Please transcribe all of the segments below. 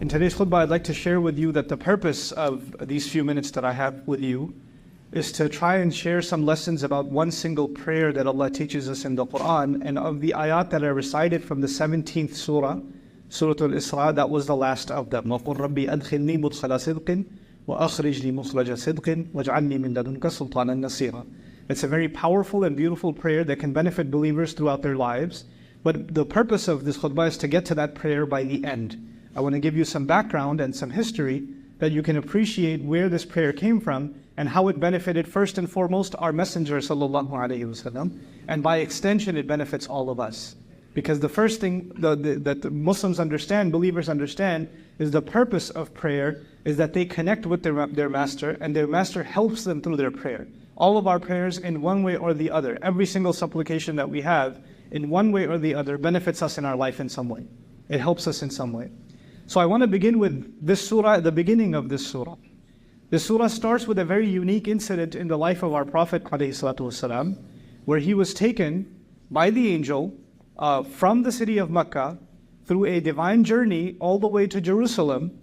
In today's khutbah, I'd like to share with you that the purpose of these few minutes that I have with you is to try and share some lessons about one single prayer that Allah teaches us in the Quran, and of the ayat that are recited from the 17th surah, Surah Al-Isra. That was the last of them. وَقُلْ رَبِّي أَدْخِلْنِي مُدْخَلَ صِدْقٍ وَأَخْرِجْنِي مُخْرَجَ صِدْقٍ وَاجْعَلْنِي مِنْ لَدُنْكَ سُلْطَانًا نَصِيرًا. It's a very powerful and beautiful prayer that can benefit believers throughout their lives. But the purpose of this khutbah is to get to that prayer by the end. I want to give you some background and some history that you can appreciate where this prayer came from and how it benefited first and foremost our Messenger sallallahu alaihi wasallam, and by extension it benefits all of us. Because the first thing that the Muslims understand, believers understand, is the purpose of prayer is that they connect with their master, and their master helps them through their prayer. All of our prayers, in one way or the other, every single supplication that we have, in one way or the other, benefits us in our life in some way. It helps us in some way. So I want to begin with this surah, the beginning of this surah. This surah starts with a very unique incident in the life of our Prophet ﷺ, where he was taken by the angel from the city of Mecca through a divine journey all the way to Jerusalem,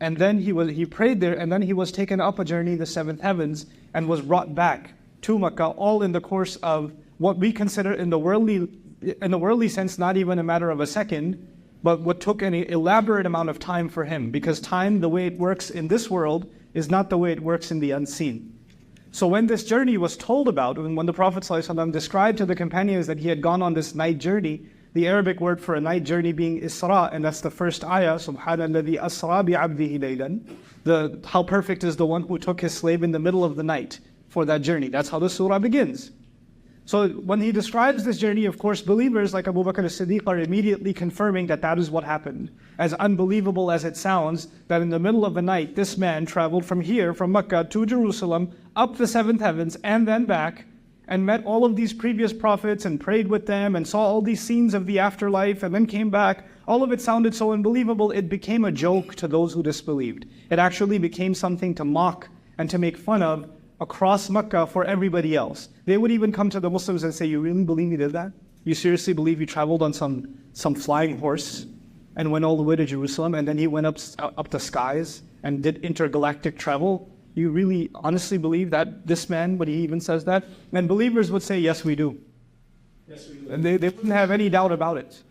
and then he prayed there, and then he was taken up a journey in the seventh heavens and was brought back to Mecca, all in the course of what we consider in the worldly sense not even a matter of a second, but what took an elaborate amount of time for him, because time, the way it works in this world, is not the way it works in the unseen. So when this journey was told about, when the Prophet ﷺ described to the companions that he had gone on this night journey, the Arabic word for a night journey being Isra, and that's the first ayah, Subhanalladhi asra bi'abdihi laylan. How perfect is the one who took his slave in the middle of the night for that journey. That's how the surah begins. So when he describes this journey, of course, believers like Abu Bakr as-Siddiq are immediately confirming that that is what happened. As unbelievable as it sounds, that in the middle of the night, this man traveled from here, from Mecca to Jerusalem, up the seventh heavens, and then back, and met all of these previous prophets and prayed with them and saw all these scenes of the afterlife and then came back. All of it sounded so unbelievable, it became a joke to those who disbelieved. It actually became something to mock and to make fun of across Mecca for everybody else. They would even come to the Muslims and say, "You really believe you did that? You seriously believe you traveled on some flying horse and went all the way to Jerusalem, and then he went up the skies and did intergalactic travel? You really honestly believe that this man, when he even says that?" And believers would say, "Yes, we do." Yes, we do. And they wouldn't have any doubt about it.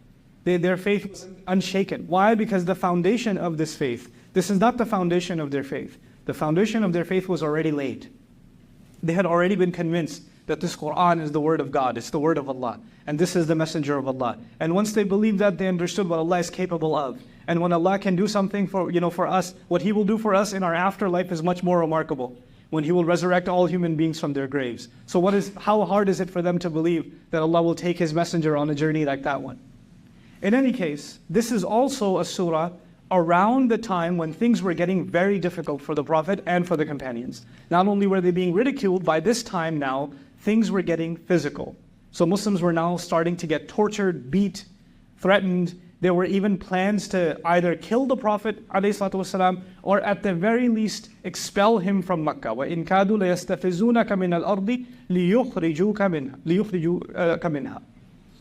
Their faith was unshaken. Why? Because the foundation of this faith, this is not the foundation of their faith. The foundation of their faith was already laid. They had already been convinced that this Qur'an is the word of God, it's the word of Allah, and this is the messenger of Allah. And once they believed that, they understood what Allah is capable of. And when Allah can do something for us, what He will do for us in our afterlife is much more remarkable, when He will resurrect all human beings from their graves. So how hard is it for them to believe that Allah will take His messenger on a journey like that one? In any case, this is also a surah around the time when things were getting very difficult for the Prophet and for the companions. Not only were they being ridiculed, by this time now, things were getting physical. So Muslims were now starting to get tortured, beat, threatened. There were even plans to either kill the Prophet ﷺ, or at the very least expel him from Mecca. وَإِن كَادُوا لَيَسْتَفِزُونَكَ مِنَ الْأَرْضِ لِيُخْرِجُوكَ مِنْهَا.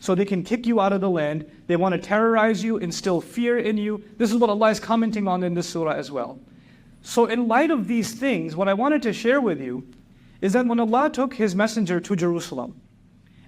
So they can kick you out of the land. They want to terrorize you, instill fear in you. This is what Allah is commenting on in this surah as well. So in light of these things, what I wanted to share with you is that when Allah took His messenger to Jerusalem,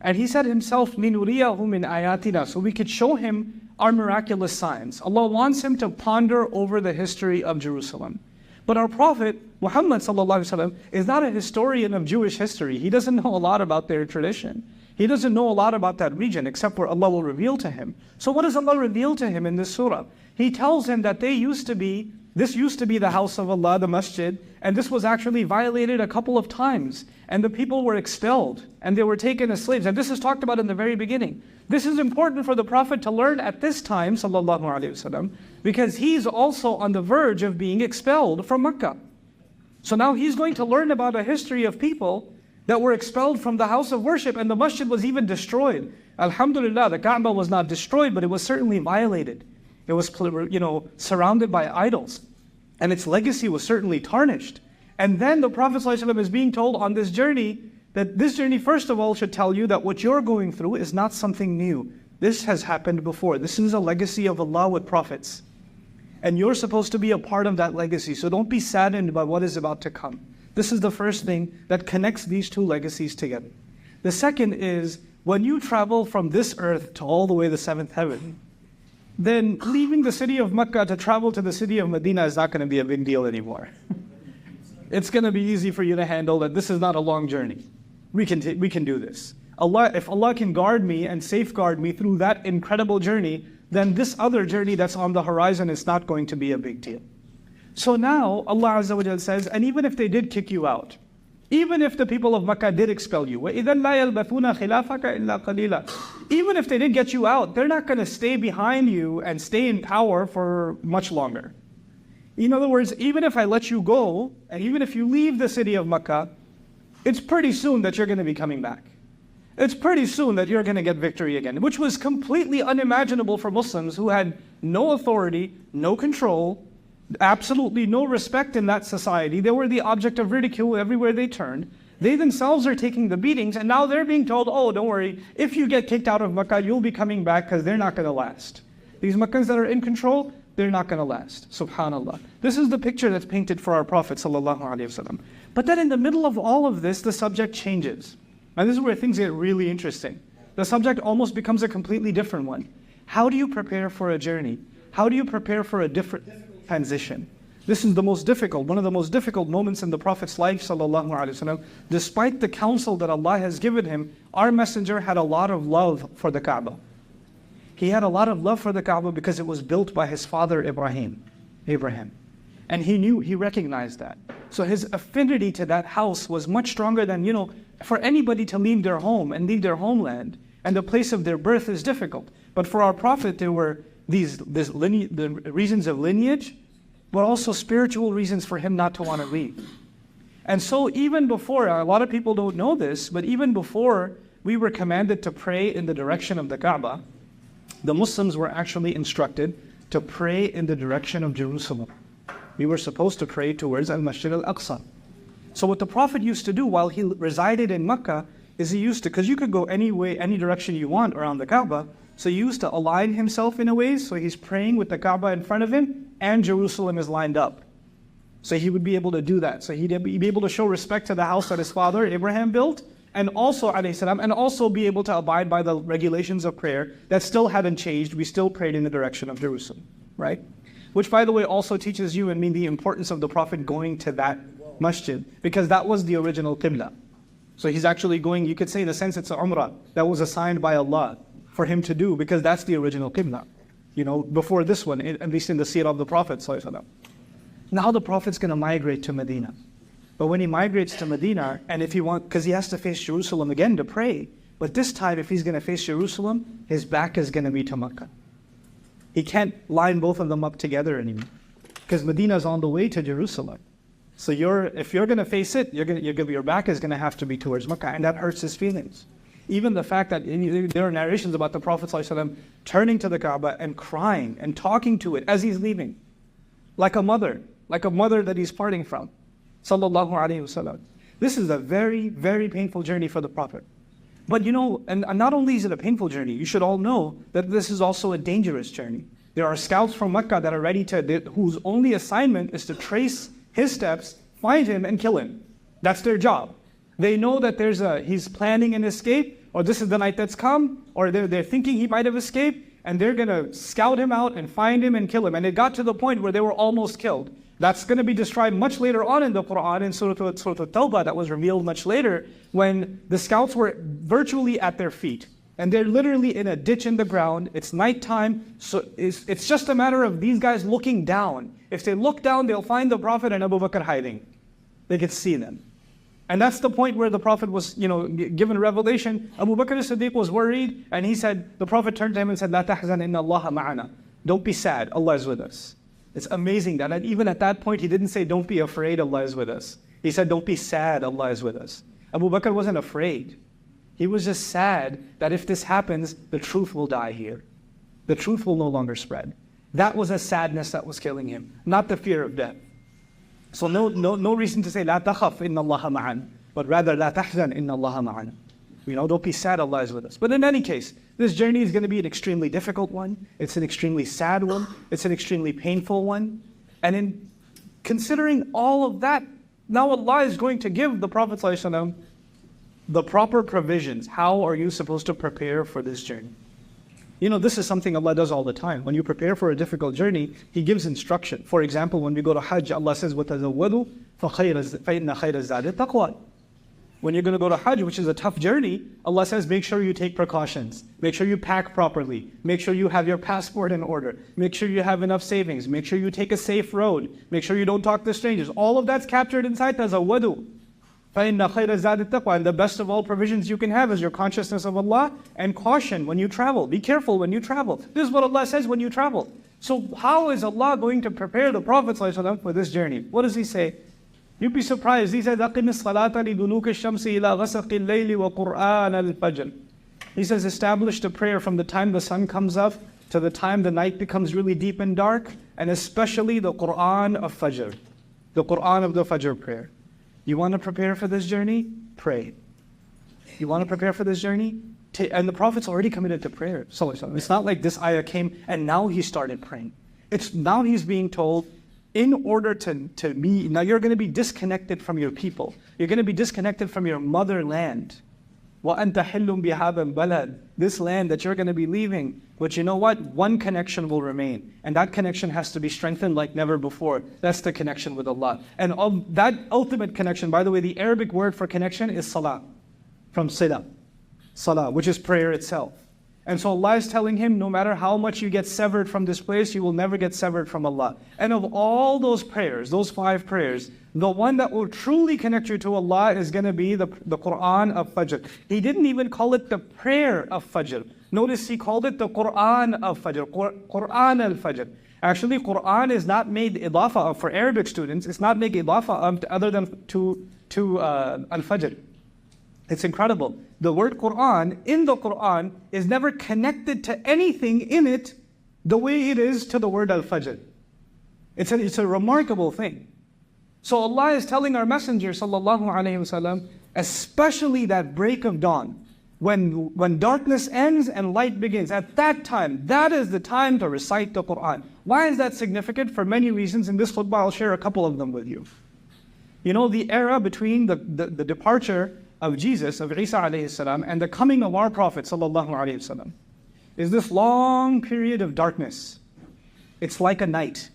and He said Himself, لِنُرِيَهُ مِنْ آيَاتِنَا, so we could show him our miraculous signs. Allah wants him to ponder over the history of Jerusalem. But our Prophet, Muhammad ﷺ, is not a historian of Jewish history. He doesn't know a lot about their tradition. He doesn't know a lot about that region except where Allah will reveal to him. So what does Allah reveal to him in this surah? He tells him that this used to be the house of Allah, the masjid, and this was actually violated a couple of times. And the people were expelled, and they were taken as slaves. And this is talked about in the very beginning. This is important for the Prophet to learn at this time, sallallahu alaihi wasallam, because he's also on the verge of being expelled from Mecca. So now he's going to learn about a history of people that were expelled from the house of worship, and the masjid was even destroyed. Alhamdulillah, the Kaaba was not destroyed, but it was certainly violated. It was, surrounded by idols, and its legacy was certainly tarnished. And then the Prophet ﷺ is being told on this journey that this journey, first of all, should tell you that what you're going through is not something new. This has happened before. This is a legacy of Allah with prophets. And you're supposed to be a part of that legacy. So don't be saddened by what is about to come. This is the first thing that connects these two legacies together. The second is, when you travel from this earth to all the way to the seventh heaven, then leaving the city of Mecca to travel to the city of Medina is not going to be a big deal anymore. It's going to be easy for you to handle that. This is not a long journey. We can do this. If Allah can guard me and safeguard me through that incredible journey, then this other journey that's on the horizon is not going to be a big deal. So now Allah Azza wa Jal says, and even if they did kick you out, even if the people of Makkah did expel you, وَإِذَنْ لَا يَلْبَثُونَ خِلَافَكَ إِلَّا قَلِيلًا, even if they did get you out, they're not going to stay behind you and stay in power for much longer. In other words, even if I let you go, and even if you leave the city of Makkah, it's pretty soon that you're going to be coming back. It's pretty soon that you're going to get victory again, which was completely unimaginable for Muslims who had no authority, no control, absolutely no respect in that society. They were the object of ridicule everywhere they turned. They themselves are taking the beatings, and now they're being told, oh, don't worry, if you get kicked out of Makkah, you'll be coming back because they're not going to last. These Makkans that are in control, they're not going to last. Subhanallah. This is the picture that's painted for our Prophet ﷺ. But then in the middle of all of this, the subject changes. And this is where things get really interesting. The subject almost becomes a completely different one. How do you prepare for a journey? How do you prepare for a different transition? This is the most difficult, one of the most difficult moments in the Prophet's life, sallallahu alaihi wasallam. Despite the counsel that Allah has given him, our messenger had a lot of love for the Kaaba. He had a lot of love for the Kaaba because it was built by his father Abraham. And he recognized that. So his affinity to that house was much stronger than, for anybody to leave their home and leave their homeland and the place of their birth is difficult. But for our Prophet, there were the reasons of lineage, but also spiritual reasons for him not to want to leave. And so even before, a lot of people don't know this, but even before we were commanded to pray in the direction of the Kaaba, the Muslims were actually instructed to pray in the direction of Jerusalem. We were supposed to pray towards Al-Masjid Al-Aqsa. So what the Prophet used to do while he resided in Mecca is he used to, because you could go any way, any direction you want around the Kaaba, so he used to align himself in a way, so he's praying with the Kaaba in front of him, and Jerusalem is lined up. So he would be able to do that. So he'd be able to show respect to the house that his father Abraham built, and also, and also be able to abide by the regulations of prayer that still hadn't changed. We still prayed in the direction of Jerusalem, right? Which, by the way, also teaches you and me the importance of the Prophet going to that masjid, because that was the original Qibla. So he's actually going, you could say in a sense it's a Umrah that was assigned by Allah for him to do, because that's the original Qibla. Before this one, at least in the seerah of the Prophet ﷺ. Now the Prophet's going to migrate to Medina. But when he migrates to Medina, and if he because he has to face Jerusalem again to pray, but this time if he's going to face Jerusalem, his back is going to be to Makkah. He can't line both of them up together anymore, because Medina is on the way to Jerusalem. So if you're going to face it, your back is going to have to be towards Makkah, and that hurts his feelings. Even the fact that there are narrations about the Prophet ﷺ turning to the Kaaba and crying and talking to it as he's leaving, like a mother that he's parting from. Sallallahu Alaihi Wasallam. This is a very, very painful journey for the Prophet. But and not only is it a painful journey, you should all know that this is also a dangerous journey. There are scouts from Mecca that are ready whose only assignment is to trace his steps, find him, and kill him. That's their job. They know that he's planning an escape, or this is the night that's come, or they're thinking he might have escaped, and they're going to scout him out and find him and kill him. And it got to the point where they were almost killed. That's going to be described much later on in the Qur'an, in Surah At-Tawbah, that was revealed much later, when the scouts were virtually at their feet. And they're literally in a ditch in the ground. It's nighttime, so it's just a matter of these guys looking down. If they look down, they'll find the Prophet and Abu Bakr hiding. They could see them. And that's the point where the Prophet was, given revelation. Abu Bakr as-Siddiq was worried, and the Prophet turned to him and said, "La tahzan, inna Allaha ma'ana." Don't be sad, Allah is with us. It's amazing that even at that point, he didn't say, "Don't be afraid, Allah is with us." He said, "Don't be sad, Allah is with us." Abu Bakr wasn't afraid. He was just sad that if this happens, the truth will die here. The truth will no longer spread. That was a sadness that was killing him, not the fear of death. So no reason to say, "La takhaf, inna Allaha ma'an," but rather, "La tahzan, inna Allaha ma'ana." Don't be sad, Allah is with us. But in any case, this journey is going to be an extremely difficult one. It's an extremely sad one. It's an extremely painful one. And in considering all of that, now Allah is going to give the Prophet ﷺ the proper provisions. How are you supposed to prepare for this journey? This is something Allah does all the time. When you prepare for a difficult journey, He gives instruction. For example, when we go to Hajj, Allah says, وَتَزَوَّدُوا فَإِنَّ خَيْرَ الزَّادِ التَّقْوَى. When you're going to go to Hajj, which is a tough journey, Allah says, make sure you take precautions. Make sure you pack properly. Make sure you have your passport in order. Make sure you have enough savings. Make sure you take a safe road. Make sure you don't talk to strangers. All of that's captured inside تَزَوَّدُوا فَإِنَّ خَيْرَ الزَّادِ التَّقْوَى. And the best of all provisions you can have is your consciousness of Allah and caution when you travel. Be careful when you travel. This is what Allah says when you travel. So how is Allah going to prepare the Prophet ﷺ for this journey? What does He say? You'd be surprised. He says, أَقِمِ الصَّلَاةَ لِدُلُوكِ الشَّمْسِ إِلَى غَسَقِ اللَّيْلِ وَقُرْآنَ الْفَجْرِ. He says, establish the prayer from the time the sun comes up to the time the night becomes really deep and dark, and especially the Qur'an of Fajr, the Qur'an of the Fajr prayer. You want to prepare for this journey? Pray. You want to prepare for this journey? And the Prophet's already committed to prayer. It's not like this ayah came and now he started praying. It's now he's being told, in order to be, now you're going to be disconnected from your people. You're going to be disconnected from your motherland. وَأَنْتَ حِلٌّ بِهَذَا الْبَلَدِ. This land that you're going to be leaving. But you know what? One connection will remain. And that connection has to be strengthened like never before. That's the connection with Allah. And that ultimate connection, by the way, the Arabic word for connection is salah. From sila. Salah, which is prayer itself. And so Allah is telling him, no matter how much you get severed from this place, you will never get severed from Allah. And of all those prayers, those 5 prayers, the one that will truly connect you to Allah is going to be the Qur'an of Fajr. He didn't even call it the prayer of Fajr. Notice he called it the Qur'an of Fajr, Qur'an al-Fajr. Actually, Qur'an is not made idafa of, for Arabic students, it's not made idafa of other than to al-Fajr. It's incredible. The word Qur'an in the Qur'an is never connected to anything in it the way it is to the word al-Fajr. It's a remarkable thing. So Allah is telling our Messenger sallallahu alaihi wasallam, especially that break of dawn, when darkness ends and light begins, at that time, that is the time to recite the Qur'an. Why is that significant? For many reasons. In this khutbah, I'll share a couple of them with you. The era between the departure of Jesus, of Isa alayhi salam, and the coming of our Prophet sallallahu alayhi wasallam is this long period of darkness. It's like a night.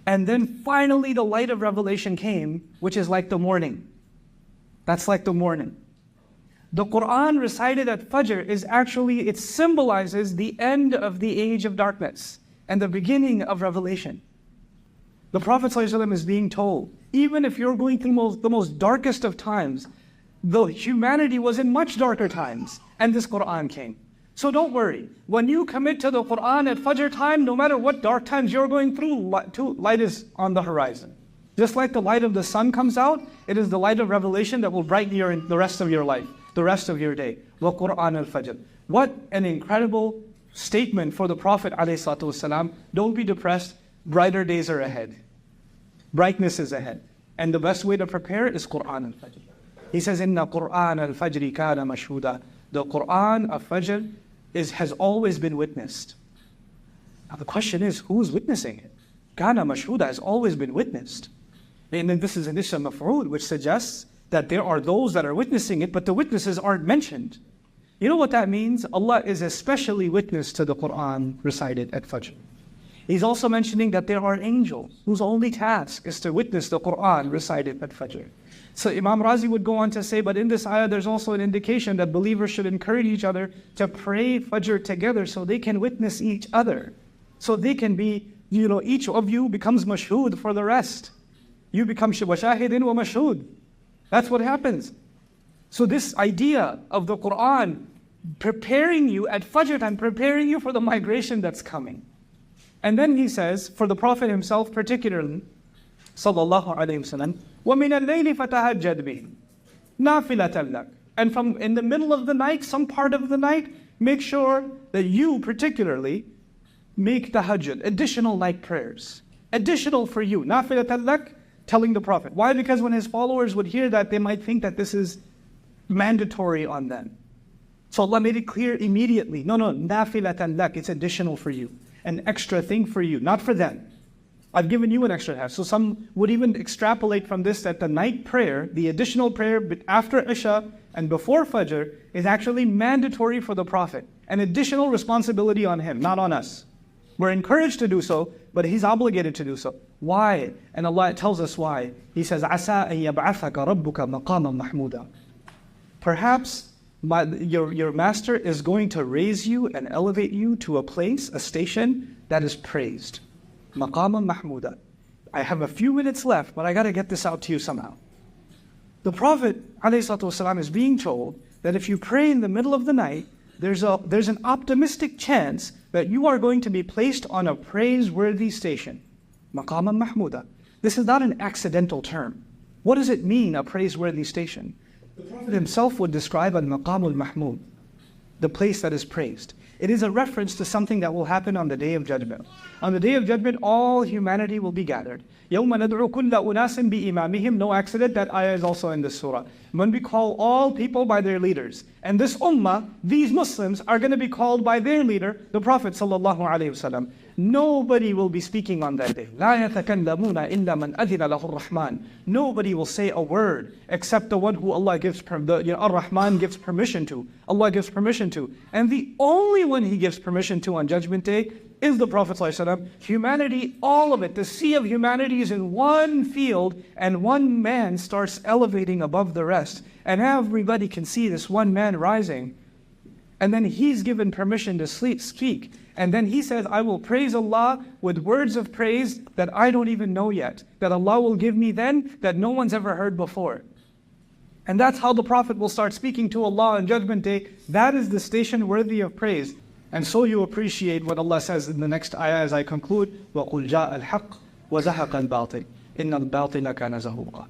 And then finally the light of revelation came, which is like the morning. That's like the morning. The Qur'an recited at Fajr is actually, it symbolizes the end of the age of darkness and the beginning of revelation. The Prophet ﷺ is being told, even if you're going through the most darkest of times, the humanity was in much darker times, and this Qur'an came. So don't worry. When you commit to the Qur'an at Fajr time, no matter what dark times you're going through, light is on the horizon. Just like the light of the sun comes out, it is the light of revelation that will brighten the rest of your life, the rest of your day. Wa Qur'an al-Fajr. What an incredible statement for the Prophet ﷺ. Don't be depressed. Brighter days are ahead. Brightness is ahead. And the best way to prepare is Qur'an al-Fajr. He says, Inna Qur'an al-Fajri kana mashhuda. The Qur'an of Fajr has always been witnessed. Now the question is, who's witnessing it? Kana mashhuda has always been witnessed. And then this is an ism maf'ul, which suggests that there are those that are witnessing it, but the witnesses aren't mentioned. You know what that means? Allah is especially witness to the Qur'an recited at Fajr. He's also mentioning that there are angels whose only task is to witness the Qur'an recited at Fajr. So Imam Razi would go on to say, but in this ayah there's also an indication that believers should encourage each other to pray Fajr together so they can witness each other. So they can be, each of you becomes mashhood for the rest. You become shahidin wa mashhood. That's what happens. So this idea of the Qur'an preparing you at Fajr time, preparing you for the migration that's coming. And then he says, for the Prophet himself particularly, sallallahu alayhi wasallam, وَمِنَ اللَّيْلِ فَتَهَجَّدْ بِهِ نَافِلَةً لَكَ. And from in the middle of the night, some part of the night, make sure that you particularly make tahajjud, additional night prayers. Additional for you. نَافِلَةً لَكَ, telling the Prophet. Why? Because when his followers would hear that, they might think that this is mandatory on them. So Allah made it clear immediately. No, nafilatan lak, it's additional for you. An extra thing for you, not for them. I've given you an extra half. So some would even extrapolate from this that the night prayer, the additional prayer after Isha and before Fajr, is actually mandatory for the Prophet. An additional responsibility on him, not on us. We're encouraged to do so, but he's obligated to do so. Why? And Allah tells us why. He says, "Asa an yab'athaka rabbuka maqaman mahmuda." Perhaps your master is going to raise you and elevate you to a place, a station that is praised. Maqaman mahmuda. I have a few minutes left, but I got to get this out to you somehow. The Prophet ﷺ is being told that if you pray in the middle of the night, there's an optimistic chance that you are going to be placed on a praiseworthy station. Maqaman mahmuda. This is not an accidental term. What does it mean, a praiseworthy station? The Prophet himself would describe al-maqamul mahmud, the place that is praised. It is a reference to something that will happen on the Day of Judgment. On the Day of Judgment, all humanity will be gathered. يَوْمَ نَدْعُ كُلَّ أُنَاسٍ بِإِمَامِهِمْ. No accident, that ayah is also in this surah. When we call all people by their leaders. And this ummah, these Muslims, are going to be called by their leader, the Prophet ﷺ. Nobody will be speaking on that day. لَا يَتَكَلَّمُونَ إِلَّا مَنْ أَذِنَ لَهُ الرَّحْمَنِ. Nobody will say a word except the one who Allah gives Ar-Rahman gives permission to. Allah gives permission to. And the only one He gives permission to on Judgment Day is the Prophet ﷺ. Humanity, all of it, the sea of humanity is in one field, and one man starts elevating above the rest. And everybody can see this one man rising. And then he's given permission to speak. And then he says, I will praise Allah with words of praise that I don't even know yet, that Allah will give me then, that no one's ever heard before. And that's how the Prophet will start speaking to Allah on Judgment Day. That is the station worthy of praise. And so you appreciate what Allah says in the next ayah as I conclude, وَقُلْ جَاءَ الْحَقِّ وَزَهَقَ الْبَاطِلِ إِنَّ الْبَاطِلَ كَانَ زَهُوقًا.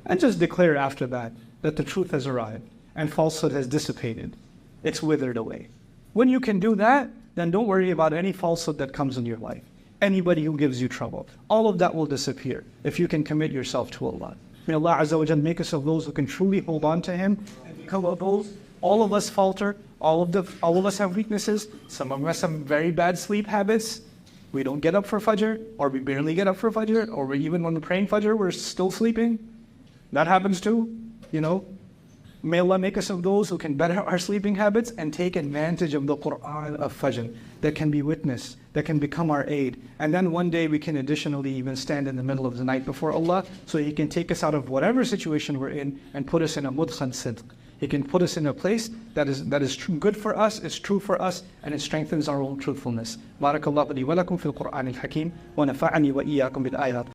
And just declare after that the truth has arrived and falsehood has dissipated. It's withered away. When you can do that, then don't worry about any falsehood that comes in your life. Anybody who gives you trouble. All of that will disappear if you can commit yourself to Allah. May Allah Azza wa Jal make us of those who can truly hold on to Him and become of those. All of us falter. All of us have weaknesses. Some of us have very bad sleep habits. We don't get up for Fajr, or we barely get up for Fajr, or even when we're praying Fajr, we're still sleeping. That happens too, May Allah make us of those who can better our sleeping habits and take advantage of the Qur'an of Fajr that can be witnessed, that can become our aid. And then one day we can additionally even stand in the middle of the night before Allah so He can take us out of whatever situation we're in and put us in a mudkhan sidq. He can put us in a place that is good for us, is true for us, and it strengthens our own truthfulness. Barakallahu li wa lakum fil Qur'anil Hakim wa nafa'ani wa iyyakum bil ayat.